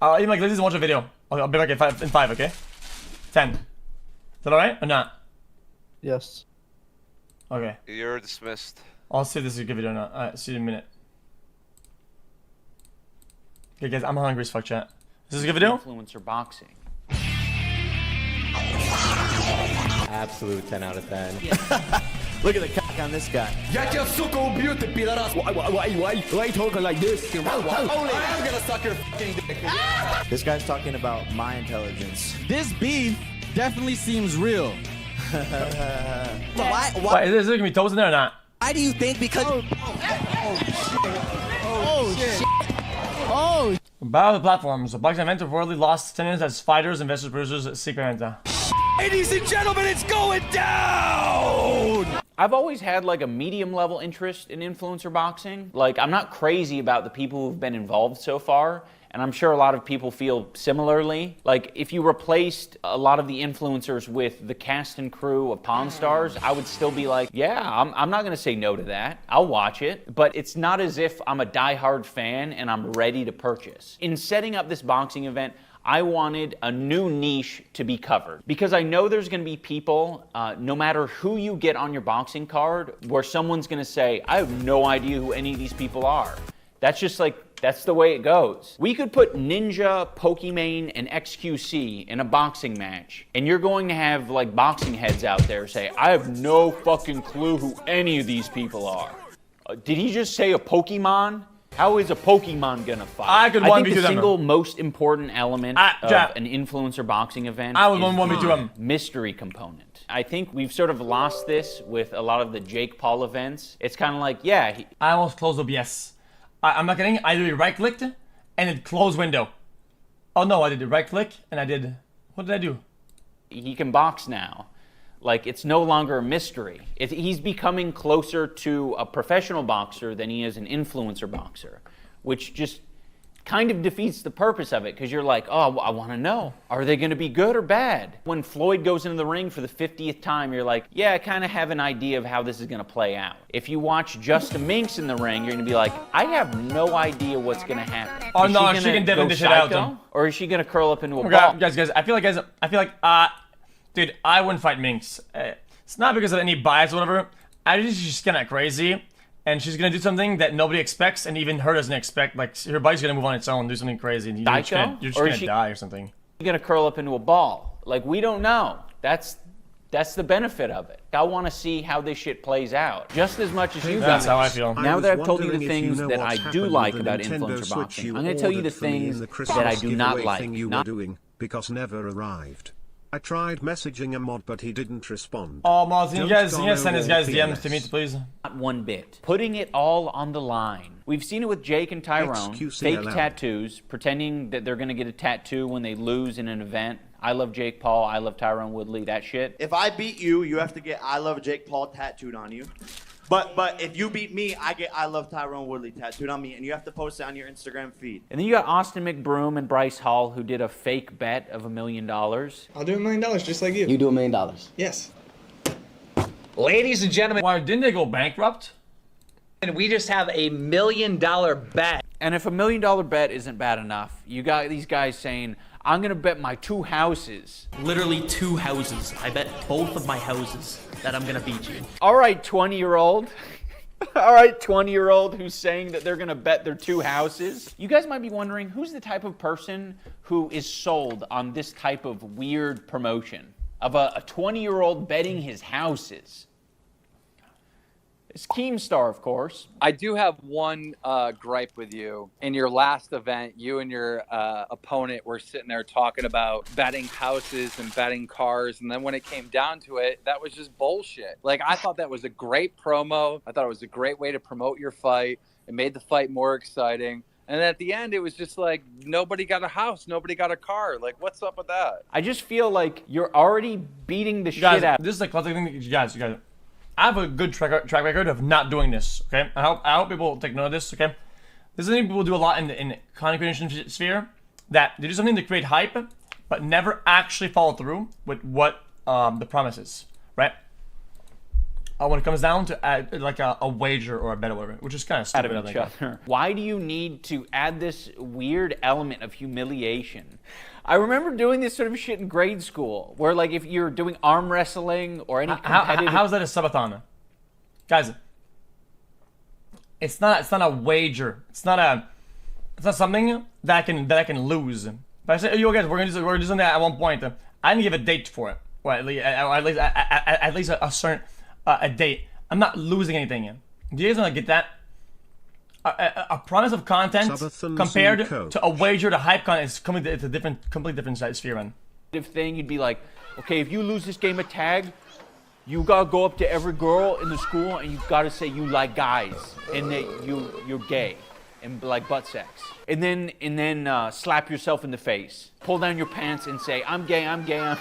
Even like, let's just watch a video. I'll be back in 5, okay? 10. Is that alright or not? Yes. Okay. You're dismissed. I'll see if this is a good video or not. Alright, see you in a minute. Okay, guys, I'm hungry as fuck, chat. Is this a good video? Influencer boxing. Absolute 10 out of 10. Look at the cock on this guy. Why you talking like this? Only I'm gonna suck your fucking dick. This guy's talking about my intelligence. This beef definitely seems real. Why Is there gonna be toes in there or not? do you think? Because Oh, Battle of the platforms. A boxing event reportedly lost attendance as fighters, investors, producers, secret event. ladies and gentlemen, it's going down. I've always had like a medium level interest in influencer boxing. Like, I'm not crazy about the people who've been involved so far, and I'm sure a lot of people feel similarly. Like, if you replaced a lot of the influencers with the cast and crew of Pawn Stars, I would still be like, yeah, I'm not gonna say no to that. I'll watch it. But it's not as if I'm a diehard fan and I'm ready to purchase. In setting up this boxing event, I wanted a new niche to be covered, because I know there's going to be people, no matter who you get on your boxing card, where someone's going to say, I have no idea who any of these people are. That's just like, that's the way it goes. We could put Ninja, Pokimane, and xQc in a boxing match, and you're going to have like boxing heads out there say, I have no fucking clue who any of these people are. Did he just say a Pokemon? How is a Pokemon gonna fight? I could think 1v2 the them. single most important element of an influencer boxing event I would is 1v2 the them. mystery component. I think we've sort of lost this with a lot of the Jake Paul events. It's kind of like, yeah, I almost closed OBS. I'm not kidding. I did right clicked and it closed window. Oh no, I did right click and I did. What did I do? he can box now. Like, it's no longer a mystery. He's becoming closer to a professional boxer than he is an influencer boxer, which just kind of defeats the purpose of it, because you're like, oh, I want to know, are they going to be good or bad? When Floyd goes into the ring for the 50th time, you're like, yeah, I kind of have an idea of how this is going to play out. If you watch Justin Minks in the ring, you're going to be like, I have no idea what's going to happen. Oh, is no, she she can gonna definitely go dish it out, psycho, though. or is she going to curl up into a Okay, ball? guys, I feel like, dude, I wouldn't fight Minx. It's not because of any bias or whatever. I just she's kind of crazy, and she's gonna do something that nobody expects, and even her doesn't expect. Like, her body's gonna move on its own, do something crazy, and you're just gonna die or something. You're gonna curl up into a ball. Like, we don't know. That's the benefit of it. I want to see how this shit plays out, just as much as you guys. That's how I feel. Now that I've told you the things that I do like about influencer boxing, I'm going to tell you the things that I do not like. Because never arrived. I tried messaging a mod, but he didn't respond. Oh, Miles, can you guys send his guys DMs to me, please? Not one bit. Putting it all on the line. We've seen it with Jake and Tyrone. xQc Fake allowed. tattoos, pretending that they're going to get a tattoo when they lose in an event. I love Jake Paul, I love Tyrone Woodley, that shit. If I beat you, you have to get I love Jake Paul tattooed on you. But if you beat me, I get I love Tyrone Woodley tattooed on me, and you have to post it on your Instagram feed. And then you got Austin McBroom and Bryce Hall, who did a fake bet of $1 million. I'll do $1 million just like you. You do $1 million. Yes. ladies and gentlemen, Why didn't they go bankrupt? and we just have $1 million bet. And if $1 million bet isn't bad enough, you got these guys saying, I'm gonna bet my 2 houses. Literally 2 houses. I bet both of my houses that I'm gonna beat you. All right, 20-year-old. All right, 20-year-old who's saying that they're gonna bet their 2 houses. You guys might be wondering, who's the type of person who is sold on this type of weird promotion of a 20-year-old betting his houses? It's Keemstar, of course. I do have one gripe with you. In your last event, you and your opponent were sitting there talking about betting houses and betting cars, and then when it came down to it, that was just bullshit. Like, I thought that was a great promo. I thought it was a great way to promote your fight. It made the fight more exciting. And at the end, it was just like, nobody got a house, nobody got a car. Like, what's up with that? I just feel like you're already beating the shit out. This is like classic thing. You guys. I have a good track record of not doing this. Okay, I hope people take note of this. Okay, this is something people do a lot in the content creation sphere. That they do something to create hype, but never actually follow through with what the promise is. Right? when it comes down to like a wager or a bet or whatever, which is kind of Out stupid. of I each think. other. Why do you need to add this weird element of humiliation? I remember doing this sort of shit in grade school, where like if you're doing arm wrestling or any competitive... How's that a subathon? Guys, it's not a wager. It's not something that I can lose. But I say, yo guys, we're gonna do something at one point. I didn't give a date for it. Well, at least a certain a date. I'm not losing anything. Do you guys want to get that? A promise of content compared to a wager to hype content is completely different sphere, man. Thing, you'd be like, okay, if you lose this game of tag, you gotta go up to every girl in the school and you gotta say you like guys and that you're gay and like butt sex, and then slap yourself in the face, pull down your pants and say I'm gay, I'm gay.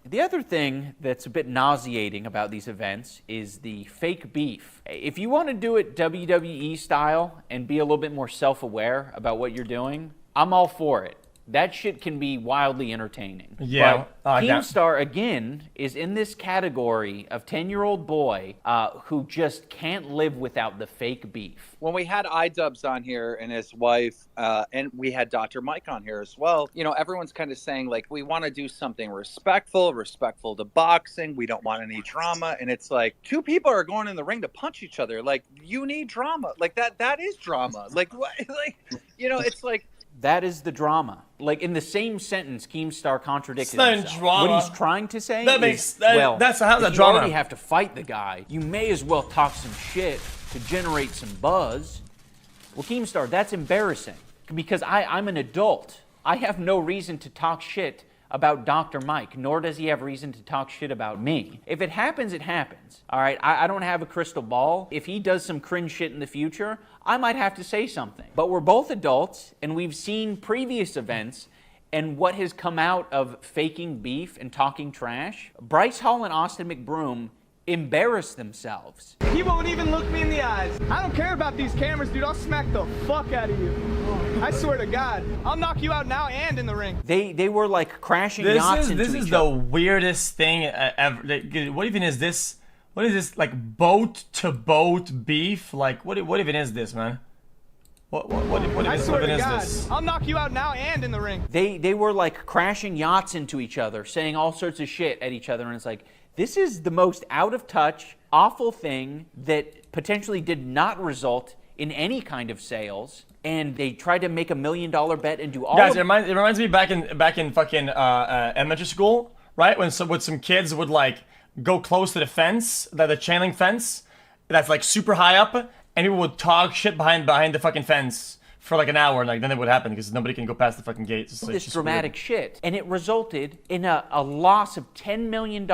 The other thing that's a bit nauseating about these events is the fake beef. If you want to do it WWE style and be a little bit more self-aware about what you're doing, I'm all for it. That shit can be wildly entertaining. Yeah. But Keemstar, again, is in this category of 10-year-old boy who just can't live without the fake beef. When we had iDubbbz on here and his wife, and we had Dr. Mike on here as well, you know, everyone's kind of saying, like, we want to do something respectful to boxing. We don't want any drama. And it's like, two people are going in the ring to punch each other. Like, you need drama. Like, that is drama. Like, what? Like, you know, it's like, that is the drama. Like in the same sentence, Keemstar contradicted it's himself. Drama. What he's trying to say that's how's that drama? You already have to fight the guy. You may as well talk some shit to generate some buzz. Well, Keemstar, that's embarrassing because I'm an adult. I have no reason to talk shit about Dr. Mike, nor does he have reason to talk shit about me. If it happens, it happens. All right, I don't have a crystal ball. If he does some cringe shit in the future, I might have to say something. But we're both adults, and we've seen previous events and what has come out of faking beef and talking trash. Bryce Hall and Austin McBroom embarrass themselves. He won't even look me in the eyes. I don't care about these cameras, dude. I'll smack the fuck out of you. I swear to God. I'll knock you out now and in the ring. They were like crashing yachts into each other. This is the weirdest thing ever. What even is this? What is this, like, boat-to-boat beef? Like, what even is this, man? What I swear to God, this? I'll knock you out now and in the ring. They were like crashing yachts into each other, saying all sorts of shit at each other, and it's like, this is the most out-of-touch, awful thing that potentially did not result in any kind of sales, and they tried to make $1 million bet and do all Guys, it reminds me back in fucking elementary school, right? When some kids would, like, go close to the fence, the chain link fence, that's like super high up, and people would talk shit behind the fucking fence for like an hour, and like then it would happen because nobody can go past the fucking gate. It's this dramatic shit, and it resulted in a loss of $10 million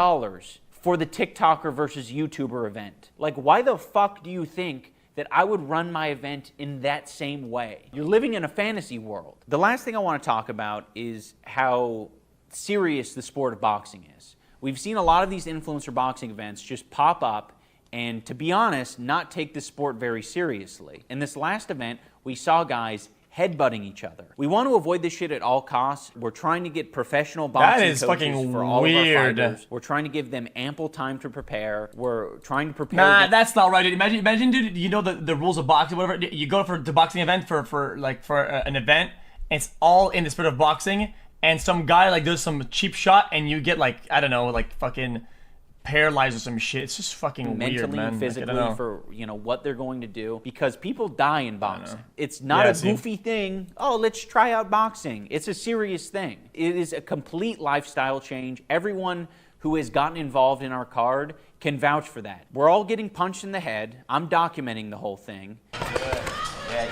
for the TikToker versus YouTuber event. Like, why the fuck do you think that I would run my event in that same way? You're living in a fantasy world. The last thing I want to talk about is how serious the sport of boxing is. We've seen a lot of these influencer boxing events just pop up and, to be honest, not take the sport very seriously. In this last event, we saw guys headbutting each other. We want to avoid this shit at all costs. We're trying to get professional boxing coaches for all of our fighters. We're trying to give them ample time to prepare. We're trying to prepare. Nah, that's not right, dude. Imagine, dude, you know the rules of boxing, whatever. You go for the boxing event for an event, and it's all in the spirit of boxing. And some guy like does some cheap shot, and you get like, I don't know, like fucking paralyzed or some shit. It's just fucking weird, man. Mentally and physically for, you know, what they're going to do, because people die in boxing. It's not a goofy thing. Oh, let's try out boxing. It's a serious thing. It is a complete lifestyle change. Everyone who has gotten involved in our card can vouch for that. We're all getting punched in the head. I'm documenting the whole thing. Good.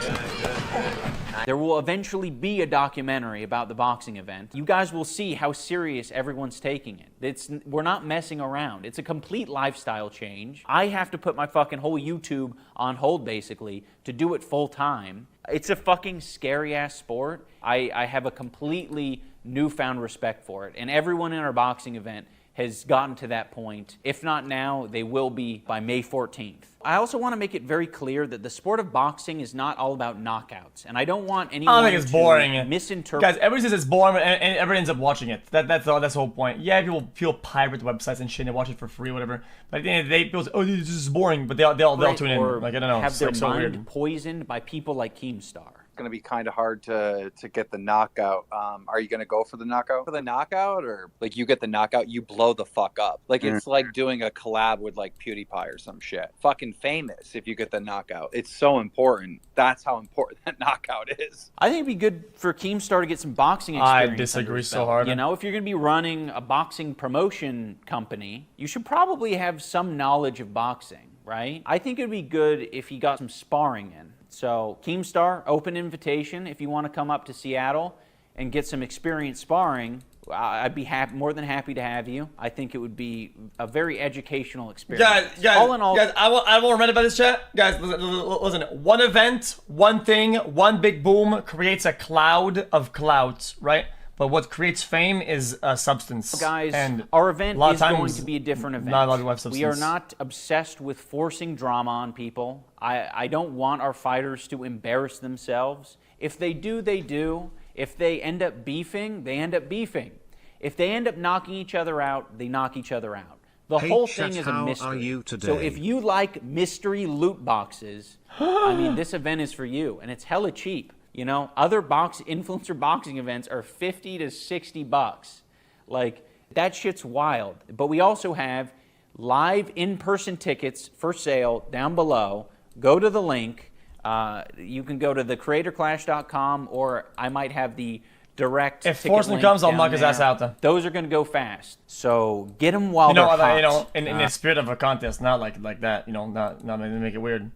There will eventually be a documentary about the boxing event. You guys will see how serious everyone's taking it. We're not messing around. It's a complete lifestyle change. I have to put my fucking whole YouTube on hold, basically, to do it full time. It's a fucking scary-ass sport. I have a completely newfound respect for it. And everyone in our boxing event has gotten to that point. If not now, they will be by May 14th. I also want to make it very clear that the sport of boxing is not all about knockouts, and I don't want anyone I don't think it's boring. to misinterpret. Guys, everybody says it's boring, and everyone ends up watching it. That's the whole point. Yeah, people pirate websites and shit and they watch it for free or whatever. But at the end of the day, people say, oh, this is boring, but they'll tune in. Like, I don't know. Have It's their like so mind weird. poisoned by people like Keemstar. Going to be kind of hard to get the knockout. Are you going to go for the knockout? For the knockout, or like you get the knockout, you blow the fuck up. Like it's like doing a collab with like PewDiePie or some shit. Fucking famous if you get the knockout. It's so important. That's how important that knockout is. I think it'd be good for Keemstar to get some boxing experience. I disagree under his so belt. hard. You know, if you're going to be running a boxing promotion company, you should probably have some knowledge of boxing, right? I think it'd be good if he got some sparring in. So, Keemstar, open invitation if you want to come up to Seattle and get some experience sparring. I'd be more than happy to have you. I think it would be a very educational experience. Guys, all in all, guys, I won't rant about this chat. Guys, listen, one event, one thing, one big boom creates a cloud of clouds, right? But what creates fame is a substance. Guys, and our event is is going to be a different event. Not a lot of substance. We are not obsessed with forcing drama on people. I don't want our fighters to embarrass themselves. If they do, they do. If they end up beefing, they end up beefing. If they end up knocking each other out, they knock each other out. The Hey, whole chat, thing is a how mystery. are you today? So if you like mystery loot boxes, I mean, this event is for you, and it's hella cheap. You know, other influencer boxing events are 50 to 60 bucks. Like, that shit's wild. But we also have live in-person tickets for sale down below. Go to the link. You can go to thecreatorclash.com, or I might have the direct If ticket Forstmann link comes, I'll down knock his there. ass out then. Those are going to go fast. So get them while they're hot. In the spirit of a contest, not like that. You know, not make it weird.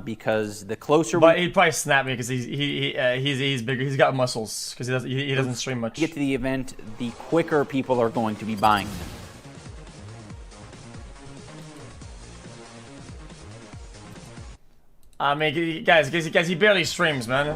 Because the closer But we he'd probably snap me because he's bigger. He's got muscles because he doesn't stream much. get to the event, the quicker people are going to be buying them. I mean, guys, he barely streams, man.